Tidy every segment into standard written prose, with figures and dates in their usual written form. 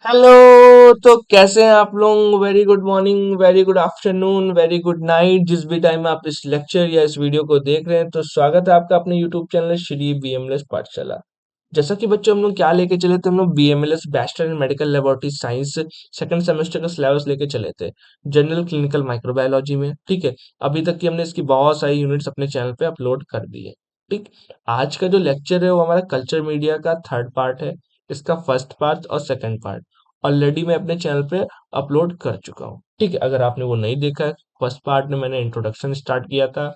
Hello. तो कैसे हैं आप लोग? Very good morning, very good afternoon, very good night, जिस भी टाइम आप इस लेक्चर या इस वीडियो को देख रहे हैं, तो स्वागत है आपका अपने यूट्यूब चैनल श्री बीएमएलएस पाठशाला। जैसा कि बच्चों हम लोग क्या लेके चले थे, हम लोग BMLS bachelor in medical laboratory science second semester का सिलेबस लेके चले थे, जनरल क्लिनिकल माइक्रोबायोलॉजी में। ठीक है, अभी तक की हमने इसकी बहुत सारी यूनिट्स अपने चैनल पे अपलोड कर दी है। ठीक, आज का जो लेक्चर है वो हमारा कल्चर मीडिया का थर्ड पार्ट है। इसका फर्स्ट पार्ट और सेकंड पार्ट ऑलरेडी मैं अपने चैनल पे अपलोड कर चुका हूँ। ठीक है, अगर आपने वो नहीं देखा है, फर्स्ट पार्ट में मैंने इंट्रोडक्शन स्टार्ट किया था,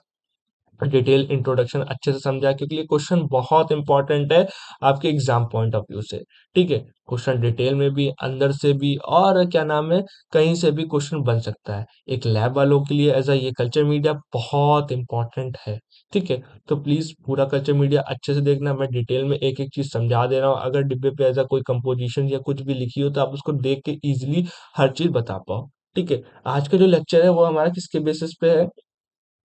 डिटेल इंट्रोडक्शन अच्छे से समझा, क्योंकि ये क्वेश्चन बहुत इंपॉर्टेंट है आपके एग्जाम पॉइंट ऑफ व्यू से। ठीक है, क्वेश्चन डिटेल में भी, अंदर से भी, और क्या नाम है, कहीं से भी क्वेश्चन बन सकता है। एक लैब वालों के लिए एज अ ये कल्चर मीडिया बहुत इंपॉर्टेंट है। ठीक है, तो प्लीज पूरा कल्चर मीडिया अच्छे से देखना। मैं डिटेल में एक एक चीज समझा दे रहा हूँ। अगर डिब्बे पे ऐसा कोई कंपोजिशन या कुछ भी लिखी हो तो आप उसको देख के इजिली हर चीज बता पाओ। ठीक है, आज का जो लेक्चर है वो हमारा किसके बेसिस पे है?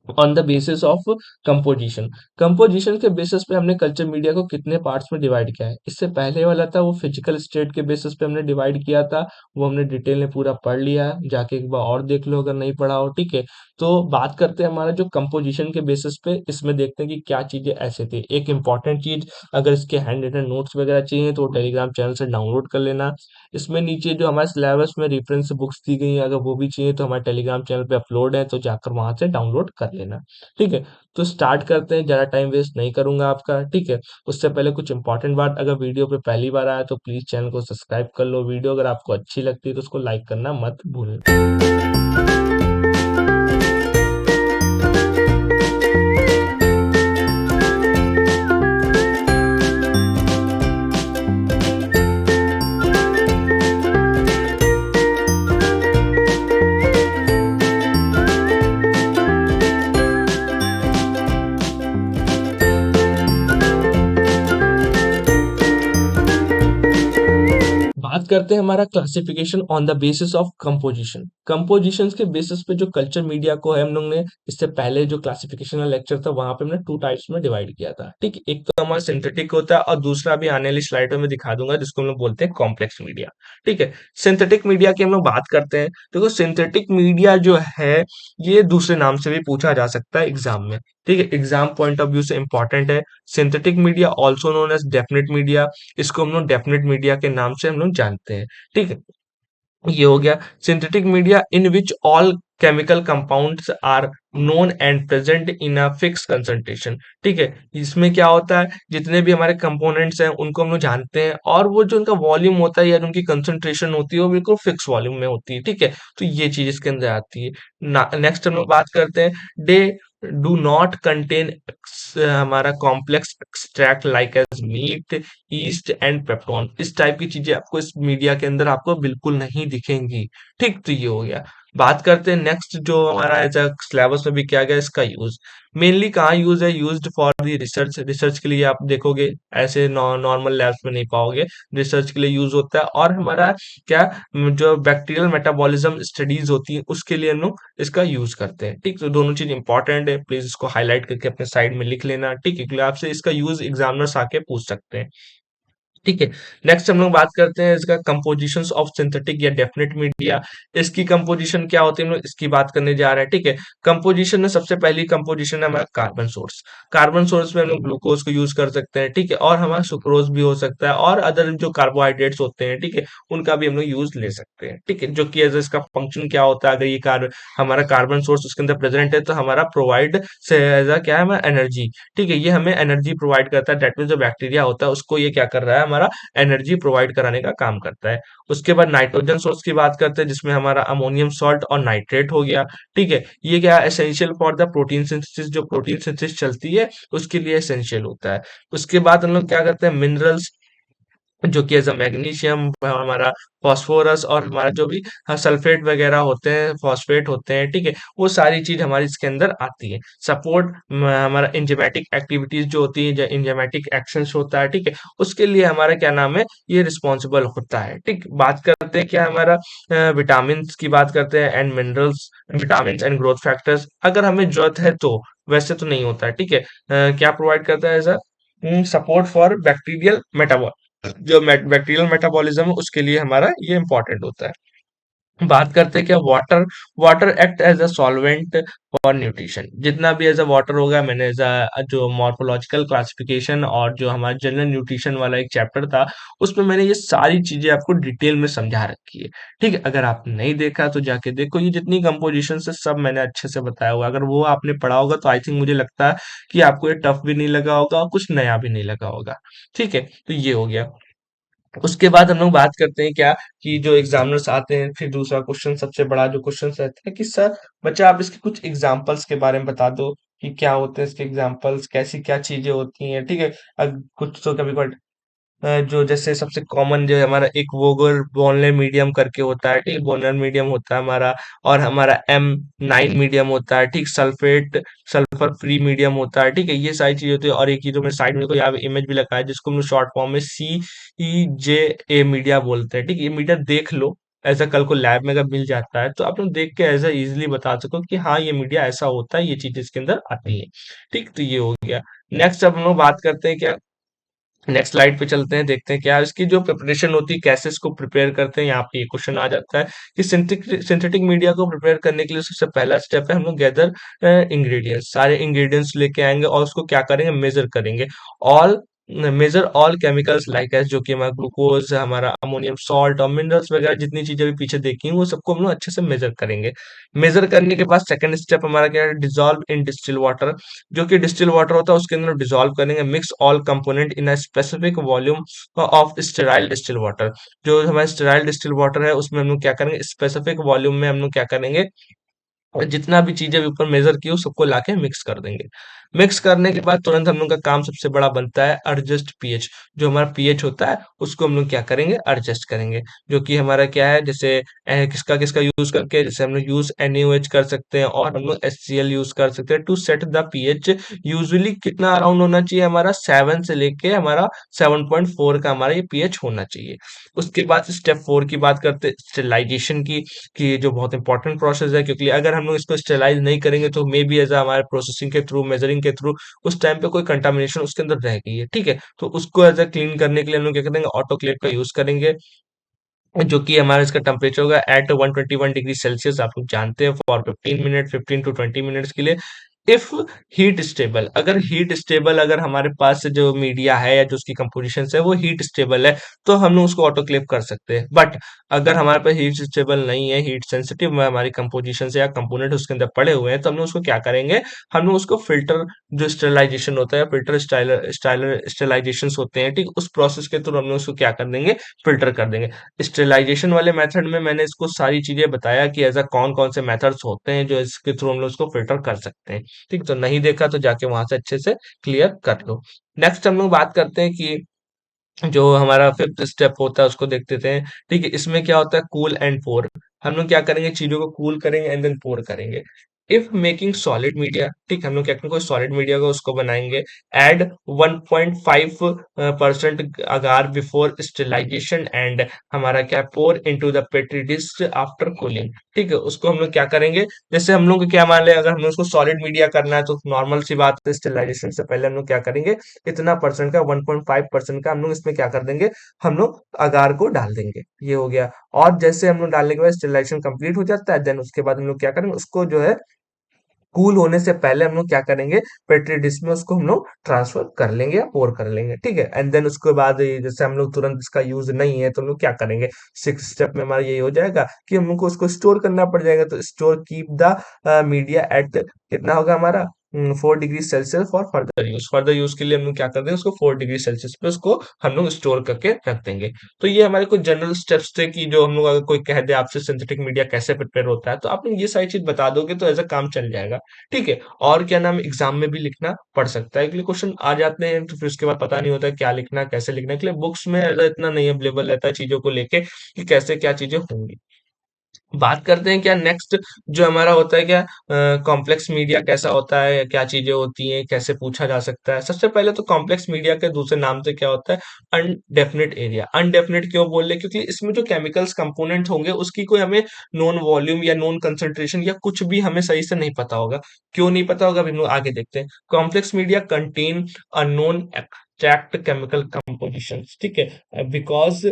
On the basis of composition. Composition के बेसिस पे हमने कल्चर मीडिया को कितने पार्ट्स में डिवाइड किया है। इससे पहले वाला था वो फिजिकल स्टेट के बेसिस पे हमने डिवाइड किया था, वो हमने डिटेल में पूरा पढ़ लिया है, जाके एक बार और देख लो अगर नहीं पढ़ा हो। ठीक है, तो बात करते हैं हमारा जो कंपोजिशन के बेसिस पे, इसमें देखते हैं कि क्या चीजें ऐसे थी। एक इंपॉर्टेंट चीज, अगर इसके हैंड रिटन नोट्स वगैरह चाहिए तो टेलीग्राम चैनल से डाउनलोड कर लेना। इसमें नीचे जो हमारे सिलेबस में रेफरेंस बुक्स दी गई हैं, अगर वो भी चाहिए तो हमारे टेलीग्राम चैनल पे अपलोड है, तो जाकर वहां से डाउनलोड कर लेना। ठीक है, तो स्टार्ट करते हैं, ज़्यादा टाइम वेस्ट नहीं करूंगा आपका। ठीक है, उससे पहले कुछ इंपॉर्टेंट बात, अगर वीडियो पे पहली बार आया तो प्लीज़ चैनल को सब्सक्राइब कर लो। वीडियो अगर आपको अच्छी लगती है तो उसको लाइक करना मत भूलना। बात करते हैं हमारा classification on the basis of composition. Compositions के बेसिस पे जो कल्चर मीडिया को है, हम लोग ने इससे पहले जो क्लासिफिकेशन का लेक्चर था वहां पे हमने टू टाइप्स में डिवाइड किया था। ठीक है, एक तो हमारा सिंथेटिक होता है और दूसरा भी आने वाली स्लाइडों में दिखा दूंगा, जिसको हम लोग बोलते हैं कॉम्प्लेक्स मीडिया। ठीक है, सिंथेटिक मीडिया की हम लोग बात करते हैं। देखो, सिंथेटिक मीडिया जो है ये दूसरे नाम से भी पूछा जा सकता है एग्जाम में। ठीक है, एग्जाम पॉइंट ऑफ व्यू से इंपॉर्टेंट है। Synthetic media also known as definite media, इसको हम लोग डेफिनेट मीडिया के नाम से हम लोग जानते हैं। ठीक है, ये हो गया synthetic media in which all chemical compounds are known and present in a fix concentration. ठीक है, इसमें क्या होता है, जितने भी हमारे कंपोनेंट्स हैं उनको हम लोग जानते हैं, और वो जो उनका वॉल्यूम होता है या जो उनकी कंसंट्रेशन होती है वो बिल्कुल फिक्स वॉल्यूम में होती है। ठीक है, तो ये चीज इसके अंदर आती है। नेक्स्ट हम लोग बात करते हैं, डे डू नॉट कंटेन हमारा complex extract like as meat, yeast and peptone. इस टाइप की चीजें आपको इस मीडिया के अंदर आपको बिल्कुल नहीं दिखेंगी। ठीक, तो ये हो गया। बात करते हैं नेक्स्ट, जो हमारा ऐसा सिलेबस में भी किया गया, इसका यूज मेनली कहाँ यूज है? Used for the research. Research के लिए आप देखोगे, ऐसे नॉर्मल लैब्स में नहीं पाओगे। रिसर्च के लिए यूज होता है, और हमारा क्या, जो बैक्टीरियल मेटाबॉलिज्म स्टडीज होती है उसके लिए हम लोग इसका यूज करते हैं। ठीक, तो दोनों चीज इंपॉर्टेंट है, प्लीज इसको हाईलाइट करके अपने साइड में लिख लेना। ठीक है, क्योंकि आपसे इसका यूज एग्जामिनर्स आके पूछ सकते हैं। ठीक है, नेक्स्ट हम लोग बात करते हैं इसका कंपोजिशंस ऑफ सिंथेटिक या डेफिनेट मीडिया। इसकी कंपोजिशन क्या होती है, हम लोग इसकी बात करने जा रहे हैं। ठीक है, कंपोजिशन में सबसे पहली कंपोजिशन है हमारा कार्बन सोर्स। कार्बन सोर्स में हम लोग ग्लूकोज को यूज कर सकते हैं। ठीक है, और हमारा सुक्रोज भी हो सकता है, और अदर जो कार्बोहाइड्रेट्स होते हैं, ठीक है, उनका भी हम लोग यूज ले सकते हैं। ठीक है, जो कि एज इसका फंक्शन क्या होता है, अगर ये हमारा कार्बन सोर्स उसके अंदर प्रेजेंट है तो हमारा प्रोवाइड से एज क्या है, हमारा एनर्जी। ठीक है, ये हमें एनर्जी प्रोवाइड करता है। डेट मीन जो बैक्टीरिया होता है उसको ये क्या कर रहा है, हमारा एनर्जी प्रोवाइड कराने का काम करता है। उसके बाद नाइट्रोजन सोर्स की बात करते हैं, जिसमें हमारा अमोनियम सॉल्ट और नाइट्रेट हो गया। ठीक है, ये क्या essential for the protein synthesis, जो प्रोटीन सिंथेसिस चलती है उसके लिए एसेंशियल होता है। उसके बाद हम लोग क्या करते हैं, मिनरल्स, जो कि एज अ मैग्नीशियम, हमारा फास्फोरस, और हमारा जो भी सल्फेट वगैरह होते हैं, फॉस्फेट होते हैं। ठीक है, वो सारी चीज हमारी इसके अंदर आती है। सपोर्ट हमारा इंजाइमेटिक एक्टिविटीज जो होती है, जो इंजाइमेटिक एक्शंस होता है, ठीक है, उसके लिए हमारा क्या नाम है, ये रिस्पॉन्सिबल होता है। ठीक, बात करते हैं क्या, हमारा विटामिन की बात करते हैं, and minerals, vitamin and growth factors, अगर हमें जरूरत है तो, वैसे तो नहीं होता है। ठीक है, क्या प्रोवाइड करता है as a support for bacterial metabol जो बैक्टीरियल मेटाबॉलिज्म है उसके लिए हमारा ये इंपॉर्टेंट होता है। बात करते हैं क्या water, water act as a solvent for nutrition. जितना भी एज अ वाटर होगा, मैंने एज अ जो मॉर्फोलॉजिकल क्लासिफिकेशन और जो हमारा जनरल न्यूट्रिशन वाला एक चैप्टर था, उसमें मैंने ये सारी चीजें आपको डिटेल में समझा रखी है। ठीक है, अगर आप नहीं देखा तो जाके देखो, ये जितनी कंपोजिशन है सब मैंने अच्छे से बताया हुआ है। अगर वो आपने पढ़ा होगा तो आई थिंक मुझे लगता है कि आपको ये टफ भी नहीं लगा होगा और कुछ नया भी नहीं लगा होगा। ठीक है, तो ये हो गया। उसके बाद हम लोग बात करते हैं क्या, कि जो एग्जामिनर्स आते हैं, फिर दूसरा क्वेश्चन सबसे बड़ा जो क्वेश्चन रहता है कि सर बच्चा आप इसके कुछ एग्जांपल्स के बारे में बता दो, कि क्या होते हैं इसके एग्जांपल्स, कैसी क्या चीजें होती हैं। ठीक है, अब कुछ तो कभी कभी जो जैसे सबसे कॉमन जो है हमारा एक वोगल बोनलेस मीडियम करके होता है। ठीक, बोनर मीडियम होता है हमारा, और हमारा M9 मीडियम होता है। ठीक, सल्फेट सल्फर फ्री मीडियम होता है। ठीक है, ये सारी चीजें होती है। और एक ही जो मैं साइड में कोई यहाँ इमेज भी लगा है, जिसको हम शॉर्ट फॉर्म में CEJA मीडिया बोलते हैं। ठीक, ये मीडिया देख लो, ऐसा कल को लैब में अगर मिल जाता है तो आप लोग देख के ऐसा इजीली बता सको कि हाँ ये मीडिया ऐसा होता है, ये चीज इसके अंदर आती है। ठीक, तो ये हो गया। नेक्स्ट अब हम लोग बात करते हैं क्या, नेक्स्ट स्लाइड पे चलते हैं, देखते हैं क्या इसकी जो प्रिपरेशन होती है, कैसे इसको प्रिपेयर करते हैं। यहाँ पे ये क्वेश्चन आ जाता है कि सिंथेटिक मीडिया को प्रिपेयर करने के लिए सबसे पहला स्टेप है हम लोग गैदर इंग्रेडिएंट्स, सारे इंग्रेडिएंट्स लेके आएंगे और उसको क्या करेंगे, मेजर करेंगे। All major all chemicals like as, जो कि हमारा ग्लूकोज, हमारा अमोनियम सॉल्ट और मिनरल्स वगैरह जितनी चीजें भी पीछे देखी हैं, वो सबको हम लोग अच्छे से मेजर करेंगे। मेजर करने के बाद सेकंड स्टेप हमारा क्या है, डिसॉल्व इन डिस्टिल वाटर। जो कि डिस्टिल वाटर होता है उसके अंदर डिसॉल्व करेंगे। Mix all component in a specific volume of sterile distil water. जो हमारा स्टेराइल डिस्टिल वाटर है उसमें हम लोग क्या करेंगे, स्पेसिफिक वॉल्यूम में हम लोग क्या करेंगे, और जितना भी चीजें ऊपर मेजर की हो सबको लाके मिक्स कर देंगे। मिक्स करने के बाद तुरंत हम लोग का काम सबसे बड़ा बनता है एडजस्ट पीएच। जो हमारा पीएच होता है उसको हम लोग क्या करेंगे, एडजस्ट करेंगे। जो कि हमारा क्या है, जैसे किसका किसका यूज करके, जैसे हम लोग यूज NaOH कर सकते हैं और हम लोग HCl यूज कर सकते हैं to set the pH. Usually कितना अराउंड होना चाहिए, हमारा 7 से लेके हमारा 7.4 का हमारा ये पीएच होना चाहिए। उसके बाद स्टेप 4 की बात करते हैं, स्टेरिलाइजेशन की, कि ये जो बहुत इंपॉर्टेंट प्रोसेस है, क्योंकि अगर हम लोग इसको स्टेलाइज नहीं करेंगे तो मे बी एज हमारे प्रोसेसिंग के थ्रू, मेजरिंग के थ्रू उस टाइम पे कोई कंटामिनेशन उसके अंदर रह गई है। ठीक है, तो उसको एज अ क्लीन करने के लिए हम लोग क्या करेंगे, ऑटोक्लेव का यूज करेंगे। जो कि हमारा इसका टेम्परेचर होगा एट 121 डिग्री सेल्सियस, आप लोग जानते हैं, फॉर 15 मिनट, 15 to 20 मिनट्स के लिए। इफ हीट स्टेबल, अगर हीट स्टेबल अगर हमारे पास जो मीडिया है या जो उसकी कंपोजिशन है वो हीट स्टेबल है, तो हम लोग उसको ऑटोक्लेव कर सकते हैं। बट अगर हमारे पास हीट स्टेबल नहीं है, हीट सेंसिटिव हमारी कंपोजिशन से या कंपोनेंट उसके अंदर पड़े हुए हैं, तो हम लोग उसको क्या करेंगे, हम लोग उसको फिल्टर, जो स्टरलाइजेशन होता है, फिल्टर स्टाइलर स्टाइलर स्टरलाइजेशन होते हैं, ठीक, उस प्रोसेस के थ्रू हम लोग उसको क्या कर देंगे, फिल्टर कर देंगे। स्टेरिलाइजेशन वाले मेथड में मैंने इसको सारी चीजें बताया कि ऐसा कौन कौन से मेथड्स होते हैं जो इसके थ्रू हम लोग इसको फिल्टर कर सकते हैं। ठीक, तो नहीं देखा तो जाके वहां से अच्छे से क्लियर कर लो। नेक्स्ट हम लोग बात करते हैं कि जो हमारा फिफ्थ स्टेप होता है उसको देखते थे। ठीक है, इसमें क्या होता है, कूल एंड पोर। हम लोग क्या करेंगे, चीजों को कूल करेंगे एंड देन पोर करेंगे। इफ मेकिंग सॉलिड मीडिया, ठीक, हम लोग क्या करेंगे, कोई सॉलिड मीडिया को उसको बनाएंगे। Add 1.5% agar before sterilization and हमारा क्या, pour into the petri dish after cooling. ठीक है, उसको हम लोग क्या करेंगे, जैसे हम लोग क्या मान ले, अगर हम लोग उसको सॉलिड मीडिया करना है तो नॉर्मल सी बात है, स्टेरिलाइजेशन से पहले हम लोग क्या करेंगे, इतना परसेंट का, 1.5% का हम लोग इसमें क्या कर देंगे, हम लोग अगार को डाल देंगे। ये हो गया। और जैसे हम लोग डालने के बाद स्टेरिलाइजेशन कंप्लीट हो जाता है, देन उसके बाद हम लोग क्या करेंगे, उसको जो है कूल होने से पहले हम लोग क्या करेंगे, पेट्री डिश में उसको हम लोग ट्रांसफर कर लेंगे या पोर कर लेंगे। ठीक है, एंड देन उसके बाद जैसे हम लोग तुरंत इसका यूज नहीं है तो हम लोग क्या करेंगे, 6 स्टेप में हमारा यही हो जाएगा कि हम लोग को उसको स्टोर करना पड़ जाएगा। तो store keep the media at, कितना होगा हमारा, 4 degree Celsius for further use. Further use के लिए हम लोग क्या कर देंगे, उसको 4 डिग्री सेल्सियस पे उसको हम लोग स्टोर करके रख देंगे। तो ये हमारे कुछ जनरल स्टेप्स थे कि जो हम लोग, अगर कोई कह दे आपसे सिंथेटिक मीडिया कैसे प्रिपेयर होता है, तो आप लोग ये सारी चीज बता दोगे तो ऐसा काम चल जाएगा। ठीक है, और क्या नाम, एग्जाम में भी लिखना पड़ सकता है, इसलिए क्वेश्चन आ जाते हैं तो फिर उसके बाद पता नहीं होता है क्या लिखना, कैसे लिखना, इसलिए बुक्स में इतना नहीं अवेलेबल रहता है चीजों को लेके कि कैसे क्या चीजें होंगी। बात करते हैं क्या नेक्स्ट, जो हमारा होता है क्या, कॉम्प्लेक्स मीडिया कैसा होता है, क्या चीजें होती हैं, कैसे पूछा जा सकता है। सबसे पहले तो कॉम्प्लेक्स मीडिया के दूसरे नाम से क्या होता है, अनडेफिनिट एरिया। अनडेफिनिट क्यों बोल रहे, क्योंकि इसमें जो केमिकल्स कंपोनेंट होंगे उसकी कोई हमें नोन वॉल्यूम या नोन कंसेंट्रेशन या कुछ भी हमें सही से नहीं पता होगा। क्यों नहीं पता होगा, अभी हम लोग आगे देखते हैं। Complex media contain unknown abstract chemical compositions, ठीक है, because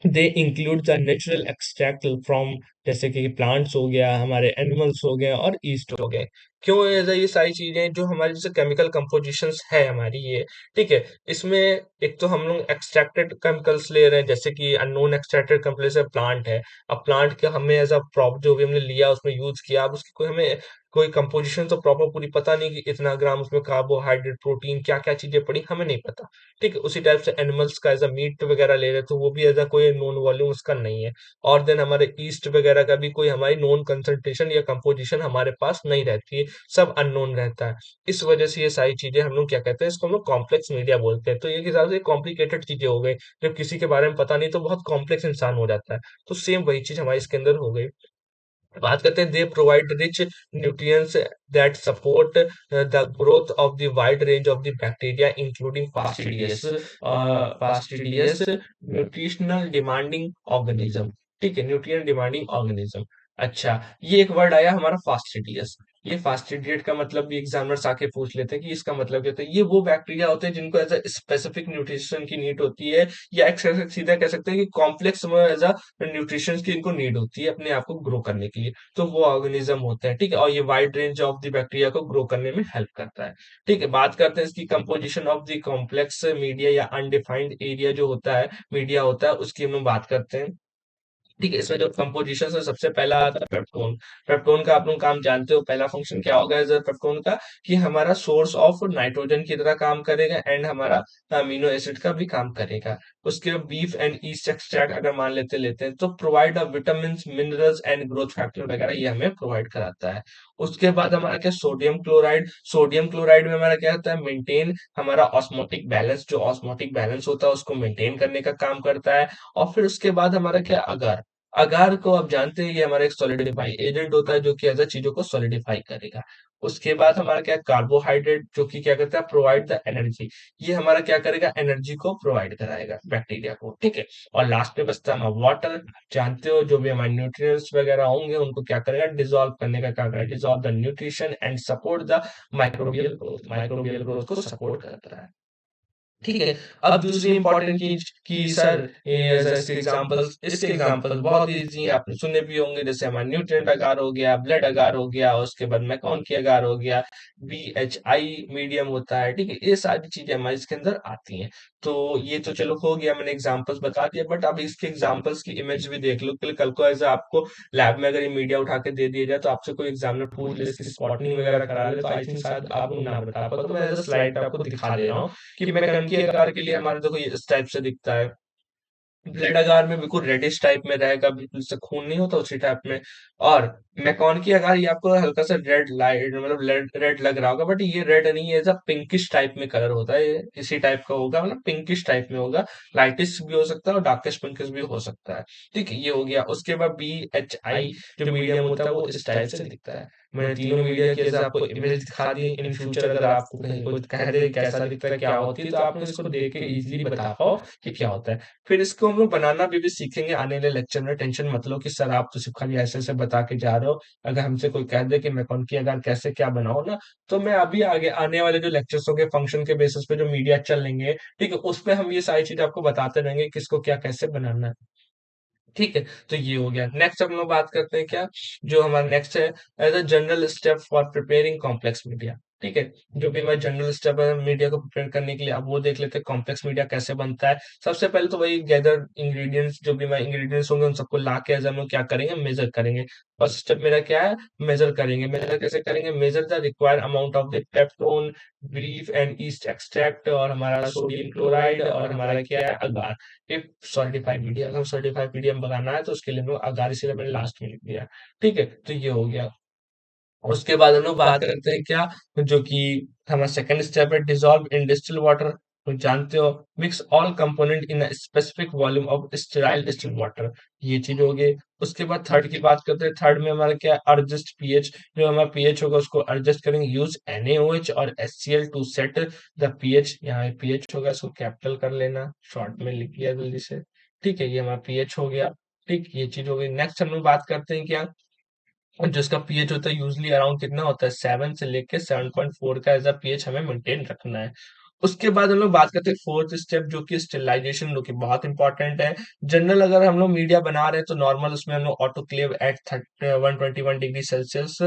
they include the natural extract from, जैसे कि प्लांट्स हो गया, हमारे एनिमल्स हो गए और ईस्ट हो गए। क्यों ऐसा, ये सारी चीजें जो हमारी जैसे केमिकल कंपोजिशंस है हमारी ये, ठीक है, इसमें एक तो हम लोग एक्सट्रैक्टेड केमिकल्स ले रहे हैं, जैसे कि अननोन एक्सट्रैक्टेड केमिकल जैसे प्लांट है। अब प्लांट के हमें एज अ प्रॉप जो भी हमने लिया उसमें यूज किया, अब उसकी कोई हमें कोई कंपोजिशन तो प्रॉपर पूरी पता नहीं कि इतना ग्राम उसमें कार्बोहाइड्रेट, प्रोटीन, क्या क्या चीजें पड़ी हमें नहीं पता। ठीक है, उसी टाइप से एनिमल्स का एज अ मीट वगैरह ले रहे तो वो भी एज अ कोई नोन वॉल्यूम उसका नहीं है। और देन हमारे ईस्ट वगैरह का भी कोई हमारी नोन कंसंट्रेशन या कंपोजिशन हमारे पास नहीं रहती है, सब अननोन रहता है। इस वजह से ये सारी चीजें हम लोग क्या कहते हैं, इसको हम लोग कॉम्प्लेक्स मीडिया बोलते हैं। तो ये हिसाब से कॉम्प्लिकेटेड चीजें हो गई, जब किसी के बारे में पता नहीं तो बहुत कॉम्प्लेक्स इंसान हो जाता है। तो सेम वही चीज हमारे इसके अंदर हो गई। बात करते हैं, they provide rich nutrients that support the growth of the wide range of the bacteria including fastidious, fastidious nutritional demanding organism. ठीक है, न्यूट्रिएंट डिमांडिंग ऑर्गेनिज्म। अच्छा, ये एक वर्ड आया हमारा फास्टिडियस। ये फास्टिडिएट का मतलब भी एग्जामिनर्स आके पूछ लेते हैं कि इसका मतलब क्या होता है। ये वो बैक्टीरिया होते हैं जिनको एज अ स्पेसिफिक न्यूट्रिशन की नीड होती है, या एक सीधा कह सकते हैं कि कॉम्प्लेक्स में एज अ न्यूट्रिशन की इनको नीड होती है अपने आप को ग्रो करने के लिए। तो वो ऑर्गेनिज्म होते हैं, ठीक है, और ये wide range of the bacteria को ग्रो करने में हेल्प करता है। ठीक है, बात करते हैं इसकी composition of the complex media या अनडिफाइंड एरिया जो होता है, मीडिया होता है, उसकी हम लोग बात करते हैं। ठीक है, इसमें जो कंपोजिशन है सबसे पहला आता है पेप्टोन। पेप्टोन का आप लोग काम जानते हो, पहला फंक्शन क्या होगा एज पेप्टोन का, कि हमारा सोर्स ऑफ नाइट्रोजन की तरह काम करेगा एंड हमारा अमीनो एसिड का भी काम करेगा। उसके बाद बीफ एंड ईस्ट एक्सट्रैक्ट अगर मान लेते हैं तो provide vitamin, minerals and growth factor वगैरह ये हमें प्रोवाइड कराता है। उसके बाद हमारा क्या, सोडियम क्लोराइड। सोडियम क्लोराइड में हमारा क्या होता है, मेंटेन हमारा ऑस्मोटिक बैलेंस, जो ऑस्मोटिक बैलेंस होता है उसको मेंटेन करने का काम करता है। और फिर उसके बाद हमारा क्या, अगार। अगार को आप जानते हैं, ये हमारा एक सॉलिडिफाई एजेंट होता है जो कि ऐसा चीजों को सॉलिडिफाई करेगा। उसके बाद हमारा क्या, कार्बोहाइड्रेट, जो कि क्या करता है, प्रोवाइड द एनर्जी। ये हमारा क्या करेगा, एनर्जी को प्रोवाइड कराएगा बैक्टीरिया को, ठीक है। और लास्ट में बचता है हमारा वाटर। जानते हो जो भी हमारे न्यूट्रिएंट्स वगैरह होंगे उनको क्या करेगा, डिसॉल्व करने का काम करेगा, dissolve the nutrition and support the microbial growth. Microbial growth को सपोर्ट करता है। ठीक है, अब दूसरी इंपॉर्टेंट चीज कि सर ये ऐसे इसके एग्जांपल्स बहुत इजी हैं, आपने सुने भी होंगे, जैसे हमारा न्यूट्रिएंट अगार हो गया, ब्लड अगार हो गया, और उसके बाद मैकॉन की अगार हो गया, BHI मीडियम होता है, ठीक है, ये सारी चीजें हमारे इसके अंदर आती हैं। तो ये तो चलो हो गया, मैंने एग्जांपल्स बता दिया, बट अब इसके एग्जांपल्स की इमेज भी देख लो, कल को ऐसा आपको लैब में अगर ये मीडिया उठा के दे दिया जाए तो आपसे कोई एग्जामिनर पूछ ले, इसकी स्पॉटिंग वगैरह करा ले, तो आई थिंक शायद आप लोग ना बता पाओ। तो मैं एज स्लाइड पे आपको दिखा दे रहा हूँ कि मैकन की आकार के लिए हमारा देखो ये इस टाइप से दिखता है। ब्लड अगार में बिल्कुल रेडिश टाइप में रहेगा, बिल्कुल से खून नहीं होता उसी टाइप में। और मैकॉन की अगार ये आपको हल्का सा रेड लाइट मतलब रेड रेड लग रहा होगा, बट ये रेड नहीं है, ऐसा पिंकिश टाइप में कलर होता है, ये इसी टाइप का होगा, मतलब पिंकिश टाइप में होगा। लाइटिश भी हो सकता है और डार्किश पिंकिश भी हो सकता है। ठीक है, ये हो गया। उसके बाद BHI जो मीडियम होता है वो इस टाइप से दिखता है। मैंने तीनों मीडिया की जैसे आपको इमेज दिखा दी। इन फ्यूचर अगर आपको कहीं कोई कह दे कैसा दिखता है, क्या होती है, तो आप लोग इसको देख के इजीली बता पाओ कि क्या होता है। फिर इसको हम लोग बनाना भी सीखेंगे आने वाले लेक्चर में। टेंशन मत लो कि सर आप तो सिर्फ खाली ऐसे ऐसे बता के जा रहे हो। अगर हमसे कोई कह दे कि मैं कौन की अगर कैसे क्या बनाओ ना, तो मैं अभी आगे आने वाले जो लेक्चर्स होंगे फंक्शन के बेसिस पे जो मीडिया चल लेंगे, ठीक है, उस पे हम ये सारी चीजें आपको बताते रहेंगे किसको क्या कैसे बनाना है। ठीक है, तो ये हो गया। नेक्स्ट हम लोग बात करते हैं क्या, जो हमारा नेक्स्ट है as a general step for preparing complex media. ठीक है, जो भी हमारा जनरल स्टेप है मीडिया को प्रिपेयर करने के लिए, अब वो देख लेते हैं कॉम्प्लेक्स मीडिया कैसे बनता है। सबसे पहले तो वही गैदर इंग्रेडिएंट्स, जो भी हमारे इंग्रेडिएंट्स होंगे उन सबको ला के एज हम लोग क्या करेंगे, मेजर करेंगे। फर्स्ट स्टेप मेरा क्या है, मेजर करेंगे। मेजर कैसे करेंगे, measure the required amount of the peptone, brief and east extract, और हमारा सोडियम क्लोराइड, और हमारा क्या है, अगार। एक सर्टिफाइड मीडिया, हम सर्टिफाइड मीडियम बनाना है तो उसके लिए हम लोग अगार इसीलिए मैंने लास्ट में लिख दिया। ठीक है, तो ये हो गया। उसके बाद हम लोग बात करते हैं क्या, जो कि हमारा सेकंड स्टेप है, डिसॉल्व इन डिस्टिल वाटर। तो जानते हो, mix all component in specific volume of sterile distil water. ये चीज हो गई। उसके बाद थर्ड की बात करते हैं। थर्ड में हमारा क्या है, एडजस्ट पीएच। जो हमारा पीएच होगा उसको एडजस्ट करेंगे। यूज NaOH और HCl to set the pH. यहाँ पीएच होगा, इसको कैपिटल कर लेना, शॉर्ट में लिख लिया जल्दी से। ठीक है, ये हमारा पीएच हो गया। ठीक, ये चीज हो गई। नेक्स्ट हम लोग बात करते हैं क्या, और जिसका पीएच होता है यूजली अराउंड कितना होता है, 7 से लेके 7.4 का एज अ पीएच हमें मेंटेन रखना है। उसके बाद हम लोग बात करते हैं फोर्थ स्टेप, जो कि स्टेरिलाइजेशन, जो कि बहुत इंपॉर्टेंट है। जनरल अगर हम लोग मीडिया बना रहे हैं तो नॉर्मल उसमें हम लोग autoclave at 121 degree Celsius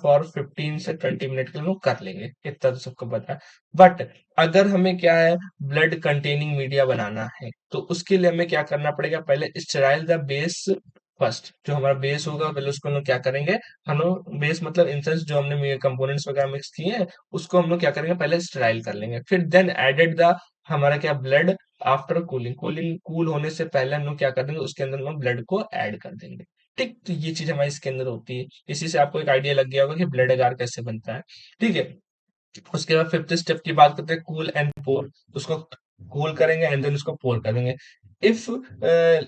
for 15 से 20 मिनट के लिए हम लोग कर लेंगे, इतना तो सबको पता है। बट अगर हमें क्या है, ब्लड कंटेनिंग मीडिया बनाना है, तो उसके लिए हमें क्या करना पड़ेगा, पहले स्टेराइल द बेस फर्स्ट। जो हमारा बेस होगा पहले उसको हम लोग क्या करेंगे, हम लोग बेस मतलब इंसेंस जो हमने कंपोनेंट्स वगैरह मिक्स किए हैं, उसको हम लोग क्या करेंगे, पहले स्टेराइल कर लेंगे, फिर देन एडेड द हमारा क्या blood after cooling. Cooling cool होने से पहले हम लोग क्या कर देंगे, उसके अंदर हम लोग ब्लड को ऐड कर देंगे। ठीक, तो ये चीज हमारी इसके अंदर होती है। इसी से आपको एक आइडिया लग गया होगा कि ब्लड अगार कैसे बनता है। ठीक है, उसके बाद फिफ्थ स्टेप की बात करते हैं, कूल एंड पोर। उसको कूल करेंगे एंड देन उसको पोर कर देंगे। If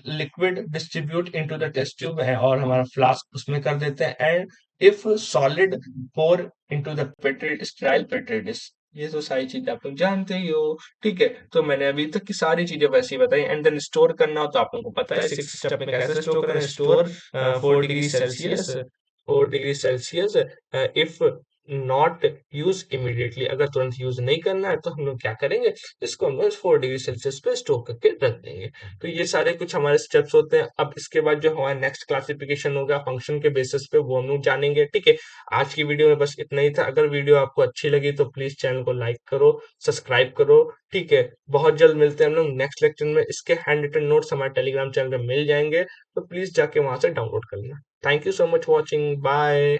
liquid distribute into the test tube है और हमारा फ्लास्क उसमें कर देते हैं, and if solid pour into the petri sterile petri dish. ये तो सारी चीजें आप लोग जानते ही हो। ठीक है, तो मैंने अभी तक की सारी चीजें वैसी बताई। एंड देन स्टोर करना हो तो आप लोगों को पता है सिक्स स्टेप में कैसे स्टोर करना है। Store 4 degree Celsius, 4 degree Celsius. If not use immediately, अगर तुरंत यूज नहीं करना है तो हम लोग क्या करेंगे, इसको हम लोग 4 डिग्री सेल्सियस पे स्टोर करके रख देंगे। तो ये सारे कुछ हमारे स्टेप्स होते हैं। अब इसके बाद जो हमारा नेक्स्ट क्लासिफिकेशन होगा फंक्शन के बेसिस पे, वो हम लोग जानेंगे। ठीक है, आज की वीडियो में बस इतना ही था। अगर वीडियो आपको अच्छी लगी तो प्लीज चैनल को लाइक करो, सब्सक्राइब करो। ठीक है, बहुत जल्द मिलते हैं हम लोग नेक्स्ट लेक्चर में। इसके हैंड रिटन नोट्स हमारे टेलीग्राम चैनल पे मिल जाएंगे, तो प्लीज जाके वहां से डाउनलोड कर लेना। Thank you so much watching, bye.